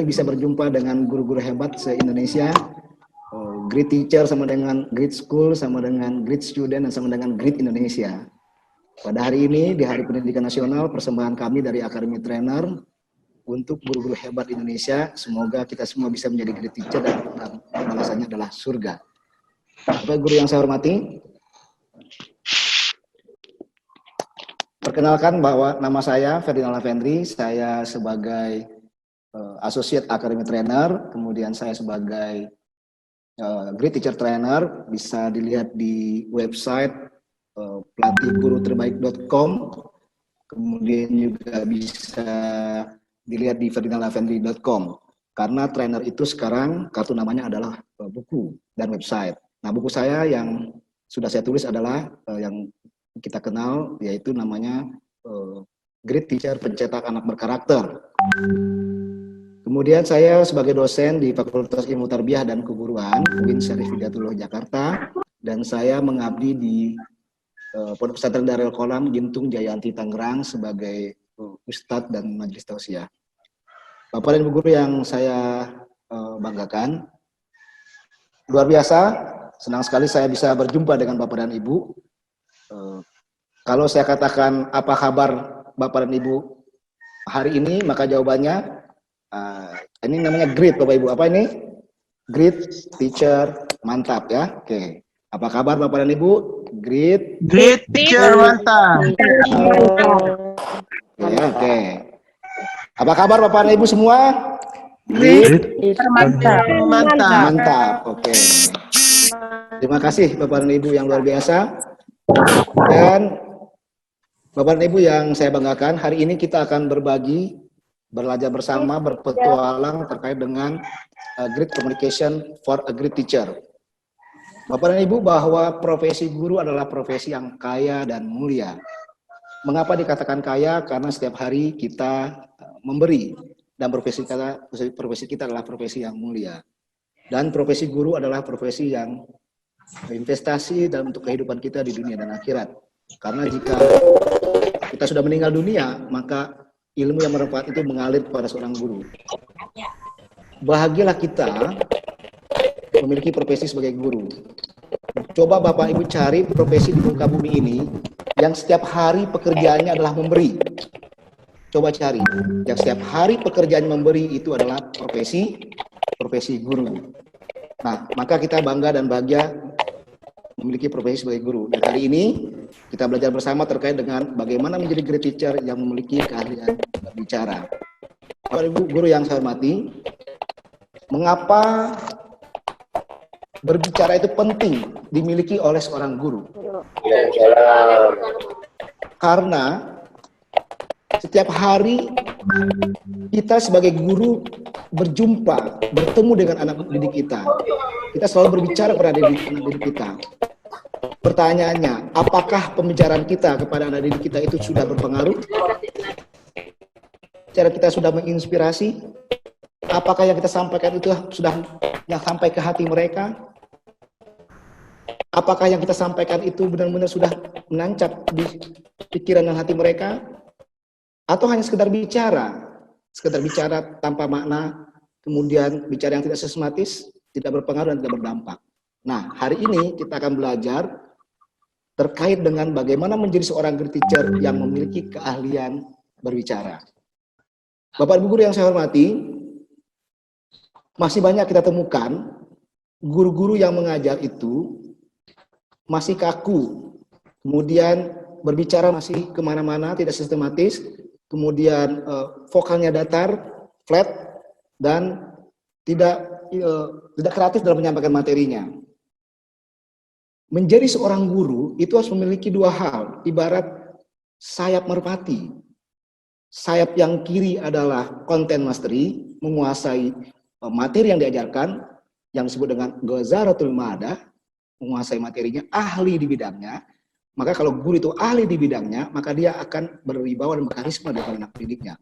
ini bisa berjumpa dengan guru-guru hebat se-Indonesia. Great teacher sama dengan great school, sama dengan great student, dan sama dengan great Indonesia. Pada hari ini, di Hari Pendidikan Nasional, persembahan kami dari Academy Trainer untuk guru-guru hebat Indonesia. Semoga kita semua bisa menjadi great teacher dan balasannya adalah surga. Bapak guru yang saya hormati, perkenalkan bahwa nama saya Ferdinand Lavendri, saya sebagai Associate Academy Trainer, kemudian saya sebagai Great Teacher Trainer, bisa dilihat di website pelatihguruterbaik.com, kemudian juga bisa dilihat di ferdinandlavendri.com, karena trainer itu sekarang kartu namanya adalah buku dan website. Nah, buku saya yang sudah saya tulis adalah yang kita kenal, yaitu namanya Great Teacher Pencetak Anak Berkarakter. Kemudian saya sebagai dosen di Fakultas Ilmu Tarbiyah dan Keguruan UIN Syarif Hidayatullah Jakarta, dan saya mengabdi di Pondok Pesantren Darul Qolam Gintung Jayanti Tangerang sebagai Ustadz dan Majelis Tausiah. Bapak dan Ibu guru yang saya banggakan, luar biasa, senang sekali saya bisa berjumpa dengan Bapak dan Ibu. Kalau saya katakan apa kabar Bapak dan Ibu hari ini, maka jawabannya ini namanya great Bapak Ibu. Apa ini? Great teacher, mantap ya. Oke. Apa kabar Bapak dan Ibu? Great teacher, mantap. Oke. Apa kabar Bapak dan Ibu semua? Great teacher, mantap. Mantap. Oke. Terima kasih Bapak dan Ibu yang luar biasa. Dan Bapak dan Ibu yang saya banggakan, hari ini kita akan berbagi, belajar bersama, berpetualang terkait dengan Great Communication for a Great Teacher. Bapak dan Ibu, bahwa profesi guru adalah profesi yang kaya dan mulia. Mengapa dikatakan kaya? Karena setiap hari kita memberi, dan profesi kita adalah profesi yang mulia. Dan profesi guru adalah profesi yang investasi dalam untuk kehidupan kita di dunia dan akhirat. Karena jika kita sudah meninggal dunia, maka ilmu yang bermanfaat itu mengalir kepada seorang guru. Bahagialah kita memiliki profesi sebagai guru. Coba Bapak Ibu cari profesi di muka bumi ini yang setiap hari pekerjaannya adalah memberi. Coba cari, yang setiap hari pekerjaan memberi itu adalah profesi guru. Nah, maka kita bangga dan bahagia memiliki profesi sebagai guru. Dan hari ini kita belajar bersama terkait dengan bagaimana menjadi great teacher yang memiliki keahlian berbicara. Bapak Ibu guru yang saya hormati, mengapa berbicara itu penting dimiliki oleh seorang guru? Karena setiap hari kita sebagai guru berjumpa, bertemu dengan anak didik kita. Kita selalu berbicara kepada anak didik kita. Pertanyaannya, apakah pembicaraan kita kepada anak didik kita itu sudah berpengaruh? Cara kita sudah menginspirasi? Apakah yang kita sampaikan itu sudah sampai ke hati mereka? Apakah yang kita sampaikan itu benar-benar sudah menancap di pikiran dan hati mereka? Atau hanya sekedar bicara tanpa makna, kemudian bicara yang tidak sistematis, tidak berpengaruh dan tidak berdampak. Nah, hari ini kita akan belajar terkait dengan bagaimana menjadi seorang great teacher yang memiliki keahlian berbicara. Bapak Ibu guru yang saya hormati, masih banyak kita temukan guru-guru yang mengajar itu masih kaku, kemudian berbicara masih kemana-mana, tidak sistematis, kemudian vokalnya datar, flat, dan tidak kreatif dalam menyampaikan materinya. Menjadi seorang guru itu harus memiliki dua hal, ibarat sayap merpati. Sayap yang kiri adalah content mastery, menguasai materi yang diajarkan, yang disebut dengan ghazaratul madah, menguasai materinya, ahli di bidangnya. Maka kalau guru itu ahli di bidangnya, maka dia akan berwibawa dan berkarisma depan anak didiknya.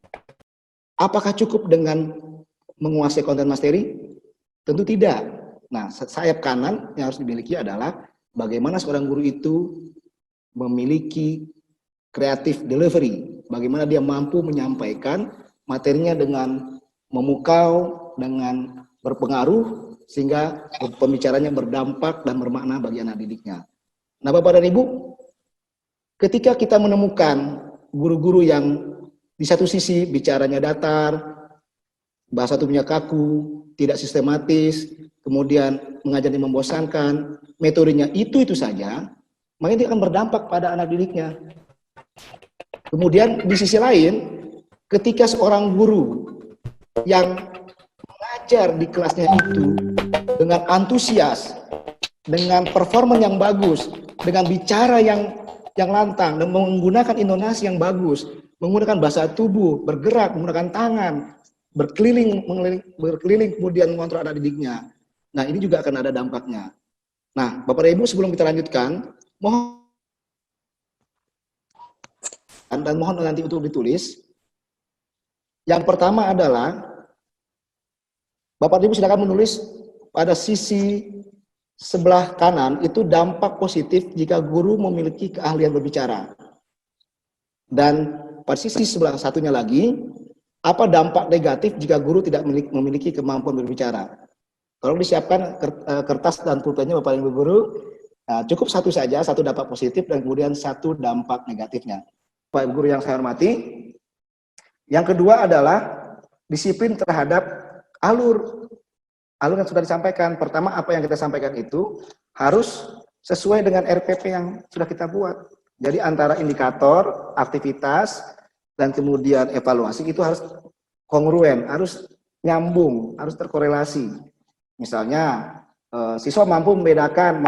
Apakah cukup dengan menguasai content mastery? Tentu tidak. Nah, sayap kanan yang harus dimiliki adalah bagaimana seorang guru itu memiliki creative delivery. Bagaimana dia mampu menyampaikan materinya dengan memukau, dengan berpengaruh, sehingga pembicaranya berdampak dan bermakna bagi anak didiknya. Nah, Bapak dan Ibu, ketika kita menemukan guru-guru yang di satu sisi bicaranya datar, bahasa tubuhnya kaku, tidak sistematis, kemudian mengajarnya membosankan, metodenya itu saja, maka itu akan berdampak pada anak didiknya. Kemudian di sisi lain, ketika seorang guru yang mengajar di kelasnya itu dengan antusias, dengan performa yang bagus, dengan bicara yang lantang, dan menggunakan intonasi yang bagus, menggunakan bahasa tubuh, bergerak, menggunakan tangan, berkeliling kemudian mengontrol anak didiknya. Nah, ini juga akan ada dampaknya. Nah, Bapak dan Ibu, sebelum kita lanjutkan, mohon nanti untuk ditulis. Yang pertama adalah Bapak dan Ibu silakan menulis pada sisi sebelah kanan itu dampak positif jika guru memiliki keahlian berbicara. Dan pada sisi sebelah satunya lagi, apa dampak negatif jika guru tidak memiliki kemampuan berbicara. Kalau disiapkan kertas dan pulpennya Bapak Ibu guru, cukup satu saja, satu dampak positif dan kemudian satu dampak negatifnya. Bapak Ibu guru yang saya hormati, yang kedua adalah disiplin terhadap alur yang sudah disampaikan. Pertama, apa yang kita sampaikan itu harus sesuai dengan RPP yang sudah kita buat. Jadi antara indikator, aktivitas, dan kemudian evaluasi itu harus kongruen, harus nyambung, harus terkorelasi. Misalnya, siswa mampu membedakan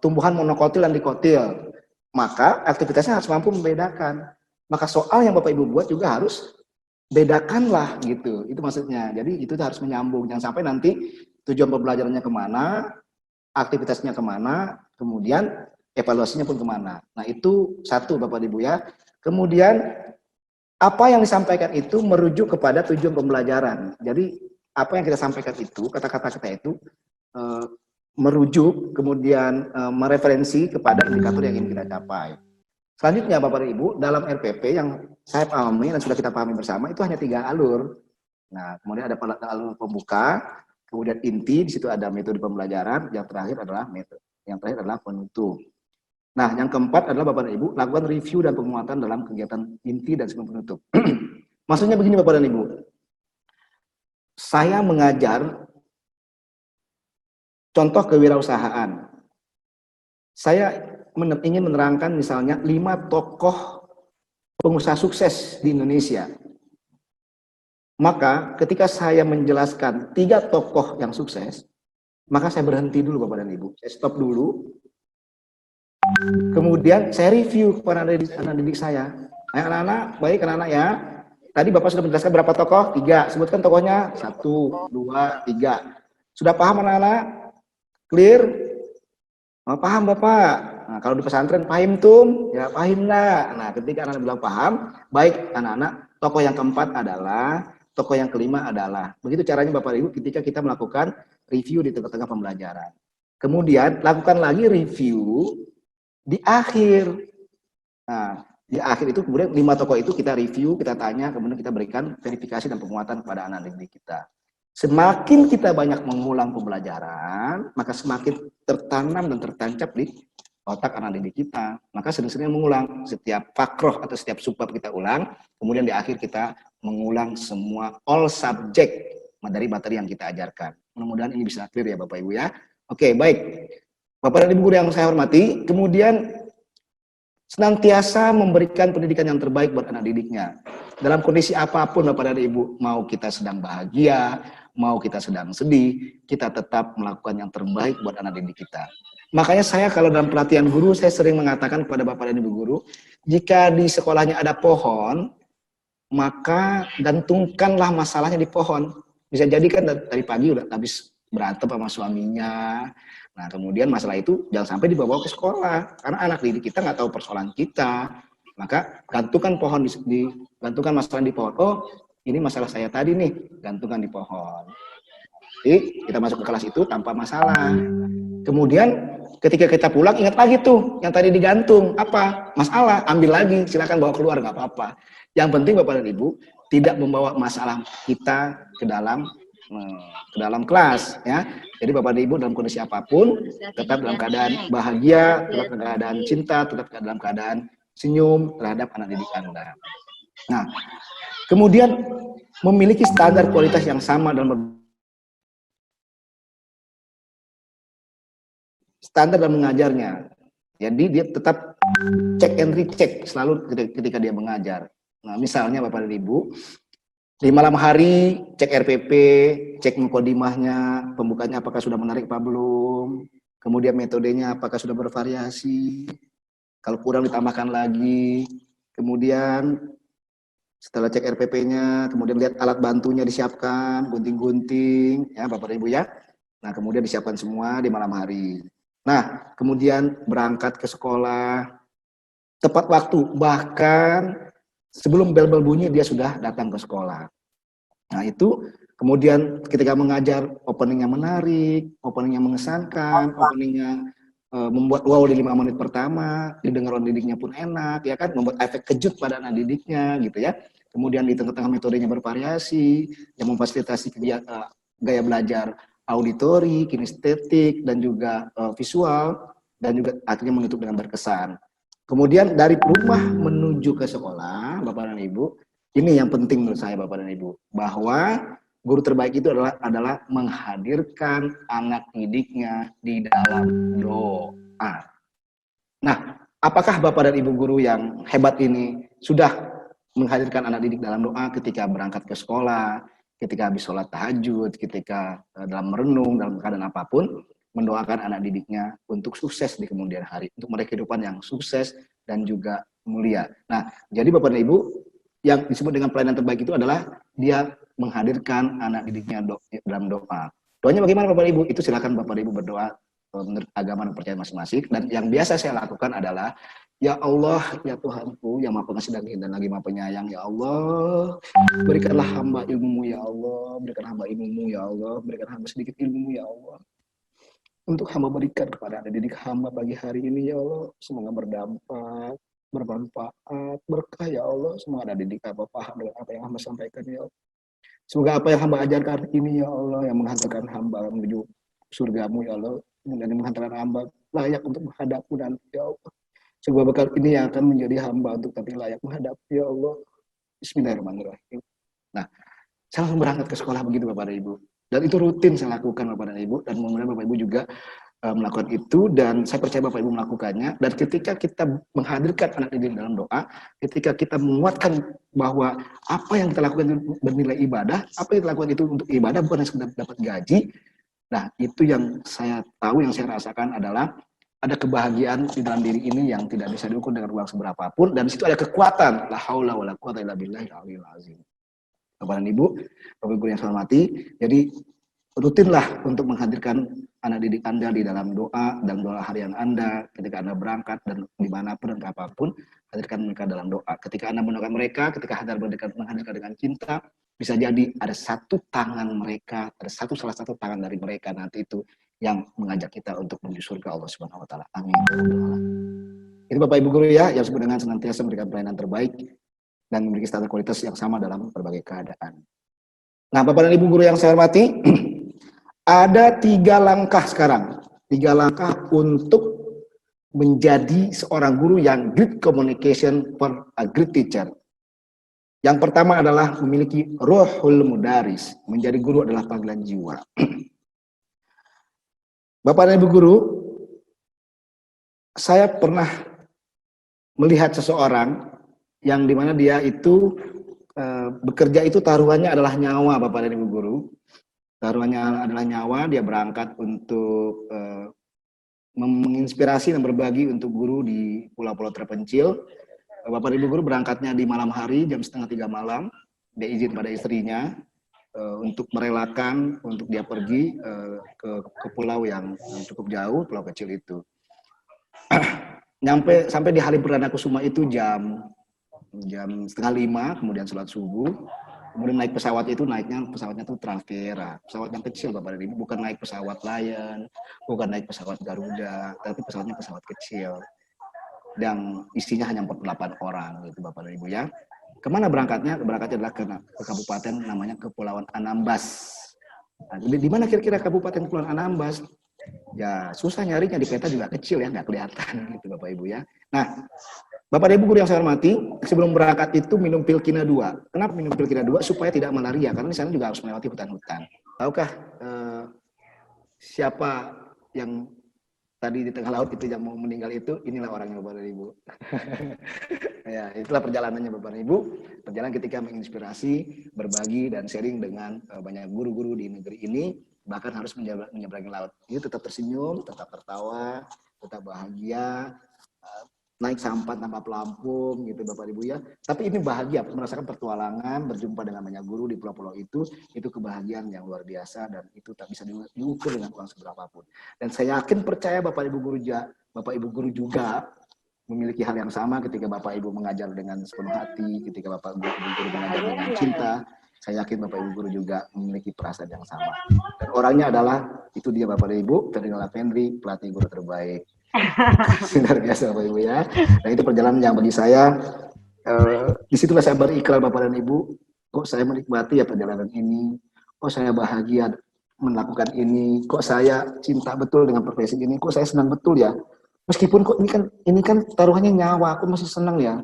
tumbuhan monokotil dan dikotil, maka aktivitasnya harus mampu membedakan. Maka soal yang Bapak Ibu buat juga harus bedakanlah gitu, itu maksudnya. Jadi itu harus menyambung, jangan sampai nanti tujuan pembelajarannya kemana, aktivitasnya kemana, kemudian evaluasinya pun kemana. Nah itu satu Bapak Ibu ya. Kemudian apa yang disampaikan itu merujuk kepada tujuan pembelajaran. Jadi apa yang kita sampaikan itu, kata-kata kita itu merujuk, kemudian mereferensi kepada indikator yang ingin kita capai. Selanjutnya Bapak dan Ibu, dalam RPP yang saya pahami dan sudah kita pahami bersama itu hanya 3 alur. Nah, kemudian ada alur pembuka, kemudian inti, di situ ada metode pembelajaran, yang terakhir adalah penutup. Nah, yang keempat adalah Bapak dan Ibu, lakukan review dan penguatan dalam kegiatan inti dan sebelum penutup. Maksudnya begini Bapak dan Ibu, saya mengajar contoh kewirausahaan. Saya ingin menerangkan misalnya 5 tokoh pengusaha sukses di Indonesia. Maka ketika saya menjelaskan 3 tokoh yang sukses, maka saya berhenti dulu Bapak dan Ibu. Saya stop dulu. Kemudian saya review kepada anak didik saya. Anak-anak, baik anak-anak ya. Tadi Bapak sudah menjelaskan berapa tokoh? 3. Sebutkan tokohnya. 1, 2, 3. Sudah paham anak-anak? Clear? Oh, paham Bapak. Nah, kalau di pesantren paham tum, ya paham lah. Nah, ketika anak-anak bilang paham, baik anak-anak, tokoh yang keempat adalah, tokoh yang kelima adalah. Begitu caranya Bapak Ibu ketika kita melakukan review di tengah-tengah pembelajaran. Kemudian lakukan lagi review di akhir. Nah, di akhir itu kemudian 5 tokoh itu kita review, kita tanya, kemudian kita berikan verifikasi dan penguatan kepada anak didik kita. Semakin kita banyak mengulang pembelajaran, maka semakin tertanam dan tertancap di otak anak didik kita. Maka sering-sering mengulang setiap fakroh atau setiap subbab kita ulang, kemudian di akhir kita mengulang semua all subject dari materi yang kita ajarkan. Mudah-mudahan ini bisa clear ya Bapak Ibu ya. Oke, baik. Bapak dan Ibu guru yang saya hormati, kemudian senantiasa memberikan pendidikan yang terbaik buat anak didiknya. Dalam kondisi apapun Bapak dan Ibu, mau kita sedang bahagia, mau kita sedang sedih, kita tetap melakukan yang terbaik buat anak didik kita. Makanya saya kalau dalam pelatihan guru, saya sering mengatakan kepada Bapak dan Ibu guru, jika di sekolahnya ada pohon, maka gantungkanlah masalahnya di pohon. Bisa jadi kan dari pagi udah habis berantem sama suaminya. Nah kemudian masalah itu jangan sampai dibawa ke sekolah. Karena anak didik kita nggak tahu persoalan kita. Maka gantungkan pohon gantungkan masalah di pohon. Oh ini masalah saya tadi nih, gantungkan di pohon. Jadi kita masuk ke kelas itu tanpa masalah. Kemudian ketika kita pulang ingat lagi tuh yang tadi digantung apa masalah, ambil lagi, silakan bawa keluar nggak apa-apa. Yang penting Bapak dan Ibu tidak membawa masalah kita ke dalam kelas ya. Jadi Bapak dan Ibu dalam kondisi apapun tetap dalam keadaan bahagia, tetap dalam keadaan cinta, tetap dalam keadaan senyum terhadap anak didik Anda. Nah, kemudian memiliki standar kualitas yang sama dalam standar dalam mengajarnya. Jadi dia tetap cek and recheck selalu ketika dia mengajar. Nah, misalnya Bapak dan Ibu, di malam hari cek RPP, cek mukodimahnya, pembukanya apakah sudah menarik apa belum, kemudian metodenya apakah sudah bervariasi, kalau kurang ditambahkan lagi, kemudian setelah cek RPP-nya, kemudian lihat alat bantunya disiapkan, gunting-gunting, ya Bapak dan Ibu ya. Nah, kemudian disiapkan semua di malam hari. Nah, kemudian berangkat ke sekolah, tepat waktu, bahkan sebelum bel-bel bunyi dia sudah datang ke sekolah. Nah, itu kemudian ketika mengajar, openingnya menarik, openingnya mengesankan, openingnya membuat wow di 5 menit pertama, didengar orang didiknya pun enak, ya kan, membuat efek kejut pada anak didiknya, gitu ya. Kemudian di tengah-tengah metodenya bervariasi, yang memfasilitasi gaya belajar auditori, kinestetik, dan juga visual, dan juga akhirnya menutup dengan berkesan. Kemudian dari rumah menuju ke sekolah, Bapak dan Ibu, ini yang penting menurut saya Bapak dan Ibu, bahwa guru terbaik itu adalah menghadirkan anak didiknya di dalam doa. Nah, apakah Bapak dan Ibu guru yang hebat ini sudah menghadirkan anak didik dalam doa ketika berangkat ke sekolah, ketika habis sholat tahajud, ketika dalam merenung, dalam keadaan apapun, mendoakan anak didiknya untuk sukses di kemudian hari, untuk meraih kehidupan yang sukses dan juga mulia. Nah, jadi Bapak dan Ibu, yang disebut dengan pelayanan terbaik itu adalah dia menghadirkan anak didiknya dalam doa. Doanya bagaimana Bapak dan Ibu? Itu silakan Bapak dan Ibu berdoa menurut agama dan percaya masing-masing. Dan yang biasa saya lakukan adalah, ya Allah, ya Tuhanku, yang maha pengasih dan lagi maha penyayang, ya Allah, berikanlah hamba ilmumu, ya Allah, berikan hamba ilmumu, ya Allah, berikan hamba sedikit ilmumu, ya Allah, untuk hamba berikan kepada anak didik hamba pagi hari ini, ya Allah, semoga berdampak, bermanfaat, berkah, ya Allah, semoga anak didik hamba paham dengan apa yang hamba sampaikan, ya Allah. Semoga apa yang hamba ajarkan ini, ya Allah, yang menghantarkan hamba menuju surgamu, ya Allah, dan menghantarkan hamba layak untuk menghadapmu nanti, ya Allah. Sebuah bekal ini yang akan menjadi hamba untuk nanti layak menghadap, ya Allah. Bismillahirrahmanirrahim. Nah, saya langsung berangkat ke sekolah begitu Bapak dan Ibu. Dan itu rutin saya lakukan Bapak dan Ibu, dan mudah-mudahan Bapak Ibu juga melakukan itu, dan saya percaya Bapak Ibu melakukannya. Dan ketika kita menghadirkan anak didik dalam doa, ketika kita menguatkan bahwa apa yang kita lakukan itu bernilai ibadah, apa yang kita lakukan itu untuk ibadah, bukan hanya sekedar dapat gaji. Nah, itu yang saya tahu, yang saya rasakan adalah ada kebahagiaan di dalam diri ini yang tidak bisa diukur dengan uang seberapapun, dan di situ ada kekuatan, la haula wala quwata illa billahil aliyil azim. Bapak dan Ibu, Bapak Ibu yang saya hormati, jadi rutinlah untuk menghadirkan anak didik Anda di dalam doa dan doa harian Anda, ketika Anda berangkat dan dimanapun dan apapun, hadirkan mereka dalam doa. Ketika Anda mendoakan mereka, ketika Anda menghadirkan dengan cinta, bisa jadi ada satu tangan mereka, ada salah satu tangan dari mereka nanti itu yang mengajak kita untuk menuju surga Allah Subhanahu wa taala. Amin. Ini Bapak Ibu guru ya, yang disebut dengan senantiasa memberikan pelayanan terbaik dan memiliki standar kualitas yang sama dalam berbagai keadaan. Nah, Bapak dan Ibu guru yang saya hormati, ada 3 langkah sekarang. 3 langkah untuk menjadi seorang guru yang great communication for a great teacher. Yang pertama adalah memiliki ruhul mudaris. Menjadi guru adalah panggilan jiwa. Bapak dan Ibu guru, saya pernah melihat seseorang yang dimana dia itu bekerja itu taruhannya adalah nyawa, Bapak dan Ibu guru. Taruhannya adalah nyawa, dia berangkat untuk menginspirasi dan berbagi untuk guru di pulau-pulau terpencil. Bapak dan Ibu guru berangkatnya di malam hari, jam 2:30 malam. Dia izin pada istrinya untuk merelakan untuk dia pergi ke pulau yang cukup jauh, pulau kecil itu. Sampai di Halim Perdana Kusuma itu jam 4:30, kemudian sholat subuh. Kemudian naik pesawat itu, pesawatnya itu Travera, pesawat yang kecil Bapak dan Ibu, bukan naik pesawat Lion, bukan naik pesawat Garuda, tapi pesawatnya pesawat kecil. Dan isinya hanya 48 orang gitu Bapak dan Ibu ya. Kemana berangkatnya? Berangkatnya adalah ke kabupaten namanya Kepulauan Anambas. Nah, di mana kira-kira kabupaten Kepulauan Anambas? Ya susah nyarinya, di peta juga kecil ya, nggak kelihatan gitu Bapak Ibu ya. Nah, Bapak Ibu guru yang saya hormati, sebelum berangkat itu minum Pilkina 2. Kenapa minum Pilkina 2? Supaya tidak malaria, karena di sana juga harus melewati hutan-hutan. Tahukah siapa yang tadi di tengah laut itu yang mau meninggal itu? Inilah orangnya Bapak Ibu. Ya, itulah perjalanannya Bapak Ibu. Perjalanan ketika menginspirasi, berbagi dan sharing dengan banyak guru-guru di negeri ini, bahkan harus menyeberangi laut. Ini tetap tersenyum, tetap tertawa, tetap bahagia, naik sampan tanpa pelampung gitu Bapak Ibu ya. Tapi ini bahagia, merasakan pertualangan, berjumpa dengan banyak guru di pulau-pulau itu kebahagiaan yang luar biasa dan itu tak bisa diukur dengan uang seberapapun. Dan saya yakin percaya Bapak Ibu guru juga memiliki hal yang sama ketika Bapak Ibu mengajar dengan sepenuh hati, ketika Bapak Ibu guru mengajar dengan cinta. Saya yakin Bapak Ibu guru juga memiliki perasaan yang sama. Dan orangnya adalah, itu dia Bapak Ibu, Ferdinand Lavendri, pelatih guru terbaik. Luar biasa Bapak Ibu ya. Dan itu perjalanan yang bagi saya, disitulah saya berikrar Bapak dan Ibu, kok saya menikmati ya perjalanan ini, kok saya bahagia melakukan ini, kok saya cinta betul dengan profesi ini, kok saya senang betul ya. Meskipun kok ini kan taruhannya nyawa, aku masih senang ya.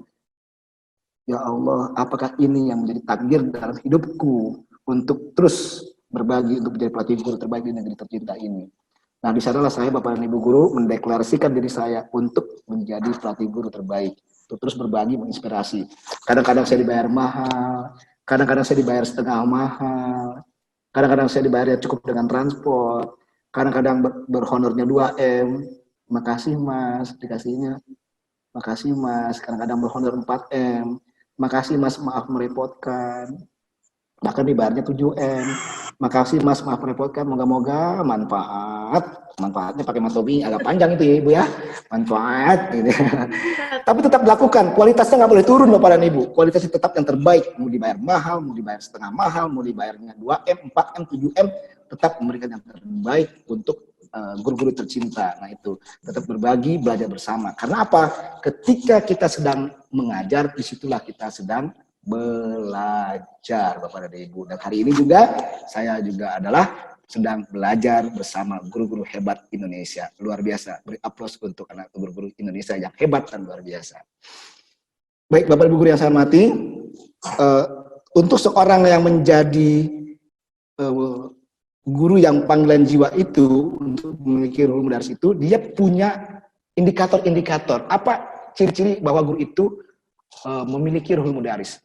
Ya Allah, apakah ini yang menjadi takdir dalam hidupku untuk terus berbagi, untuk menjadi pelatih guru terbaik di negeri tercinta ini. Nah, di sanalah saya Bapak dan Ibu guru mendeklarasikan diri saya untuk menjadi pelatih guru terbaik, untuk terus berbagi, menginspirasi. Kadang-kadang saya dibayar mahal, kadang-kadang saya dibayar setengah mahal, kadang-kadang saya dibayar cukup dengan transport, kadang-kadang berhonornya 2M. Makasih Mas, dikasihnya. Makasih Mas, kadang-kadang berhonor 4M. Makasih Mas, maaf merepotkan. Bahkan dibayarnya 7M. Makasih Mas, maaf merepotkan. Moga-moga manfaatnya pakai Mas Tobi agak panjang itu ya Ibu ya. Manfaat gitu. Tapi tetap dilakukan, kualitasnya nggak boleh turun Bapak dan Ibu. Kualitasnya tetap yang terbaik. Mau dibayar mahal, mau dibayar setengah mahal, mau dibayarnya 2M, 4M, 7M, tetap memberikan yang terbaik untuk guru-guru tercinta. Nah itu tetap berbagi, belajar bersama. Karena apa? Ketika kita sedang mengajar, disitulah kita sedang belajar, Bapak dan Ibu. Dan hari ini juga saya juga adalah sedang belajar bersama guru-guru hebat Indonesia. Luar biasa. Beri aplaus untuk anak guru-guru Indonesia yang hebat dan luar biasa. Baik, Bapak Ibu guru yang saya hormati, untuk seorang yang menjadi guru yang panggilan jiwa itu, untuk memiliki ruhul mudaris itu, dia punya indikator-indikator. Apa ciri-ciri bahwa guru itu memiliki ruhul mudaris?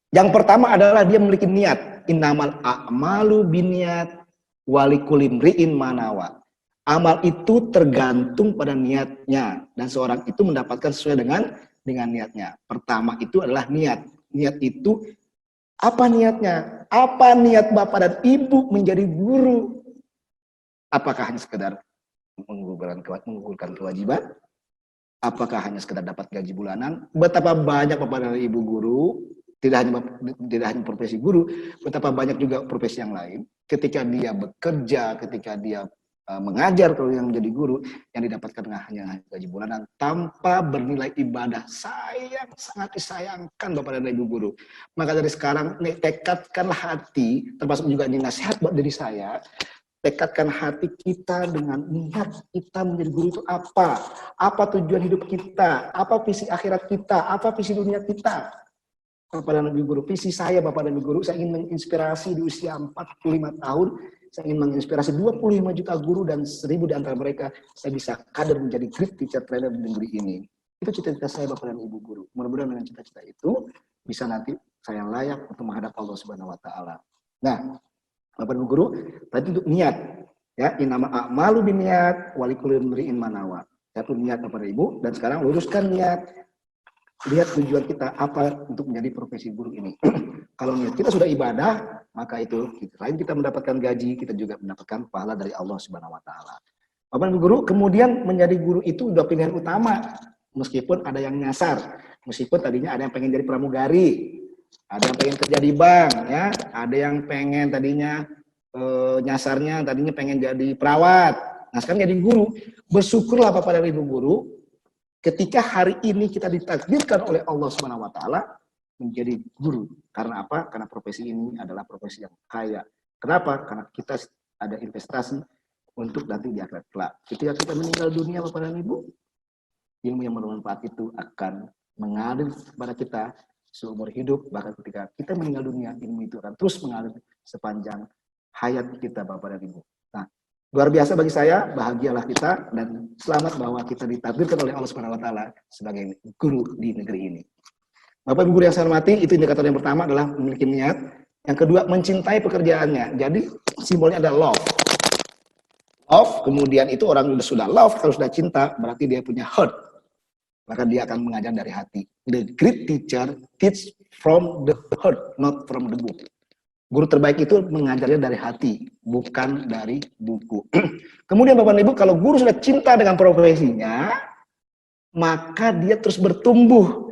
Yang pertama adalah dia memiliki niat. Innamal a'malu biniat walikulim ri'in manawa. Amal itu tergantung pada niatnya, dan seorang itu mendapatkan sesuai dengan niatnya. Pertama itu adalah niat. Niat itu apa niatnya? Apa niat Bapak dan Ibu menjadi guru? Apakah hanya sekedar menggugurkan kewajiban? Apakah hanya sekedar dapat gaji bulanan? Betapa banyak Bapak dan Ibu guru, tidak hanya profesi guru, betapa banyak juga profesi yang lain. Ketika dia bekerja, ketika dia mengajar, kalau yang menjadi guru, yang didapatkan hanya gaji bulanan tanpa bernilai ibadah. Sangat disayangkan Bapak dan Ibu guru. Maka dari sekarang tekadkanlah hati, termasuk juga ini nasihat buat diri saya, tekadkan hati kita dengan niat kita menjadi guru itu apa? Apa tujuan hidup kita? Apa visi akhirat kita? Apa visi dunia kita? Bapak dan Ibu guru, visi saya Bapak dan Ibu guru, saya ingin menginspirasi di usia 45 tahun, saya ingin menginspirasi 25 juta guru dan 1.000 di antara mereka, saya bisa kader menjadi great teacher trainer di negeri ini. Itu cita-cita saya Bapak dan Ibu guru. Mudah-mudahan dengan cita-cita itu, bisa nanti saya layak untuk menghadap Allah Subhanahu wa Ta'ala. Nah, Bapak Ibu guru, tadi untuk niat, ya, inama a'malu biniat walikulli imri'in manawa. Satu niat Bapak Ibu, dan sekarang luruskan niat. Lihat tujuan kita apa untuk menjadi profesi guru ini. Kalau niat kita sudah ibadah, maka itu selain kita mendapatkan gaji, kita juga mendapatkan pahala dari Allah Subhanahu wa Ta'ala. Bapak Ibu guru, kemudian menjadi guru itu udah pilihan utama, meskipun ada yang nyasar, meskipun tadinya ada yang pengen jadi pramugari, ada yang pengen kerja di bank, ya, ada yang pengen tadinya nyasarnya tadinya pengen jadi perawat. Nah sekarang jadi guru. Bersyukurlah Bapak dan Ibu guru, ketika hari ini kita ditakdirkan oleh Allah Subhanahu wa Ta'ala menjadi guru. Karena apa? Karena profesi ini adalah profesi yang kaya. Kenapa? Karena kita ada investasi untuk nanti di akhirat kelak. Ketika kita meninggal dunia, Bapak dan Ibu, ilmu yang bermanfaat itu akan mengalir kepada kita seumur hidup. Bahkan ketika kita meninggal dunia, ilmu itu akan terus mengalir sepanjang hayat kita, Bapak dan Ibu. Nah, luar biasa bagi saya, bahagialah kita dan selamat bahwa kita ditakdirkan oleh Allah Subhanahu wa taala sebagai guru di negeri ini. Bapak Ibu guru yang saya hormati, itu indikator yang pertama adalah memiliki niat. Yang kedua, mencintai pekerjaannya. Jadi simbolnya ada love. Love, kemudian itu orang sudah love, kalau sudah cinta, berarti dia punya heart. Maka dia akan mengajar dari hati. The great teacher teach from the heart, not from the book. Guru terbaik itu mengajarnya dari hati, bukan dari buku. Kemudian Bapak Ibu, kalau guru sudah cinta dengan profesinya, maka dia terus bertumbuh.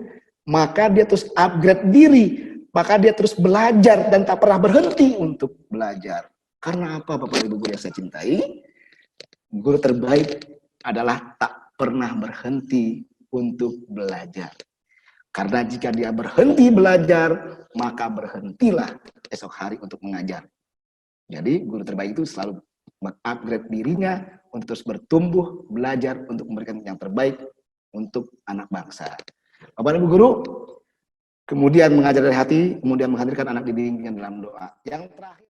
Maka dia terus upgrade diri, maka dia terus belajar dan tak pernah berhenti untuk belajar. Karena apa Bapak Ibu guru yang saya cintai? Guru terbaik adalah tak pernah berhenti untuk belajar. Karena jika dia berhenti belajar, maka berhentilah esok hari untuk mengajar. Jadi guru terbaik itu selalu mengupgrade dirinya untuk terus bertumbuh, belajar untuk memberikan yang terbaik untuk anak bangsa. Bapak Ibu guru, kemudian mengajar dari hati, kemudian menghadirkan anak didiknya dalam doa. Yang terakhir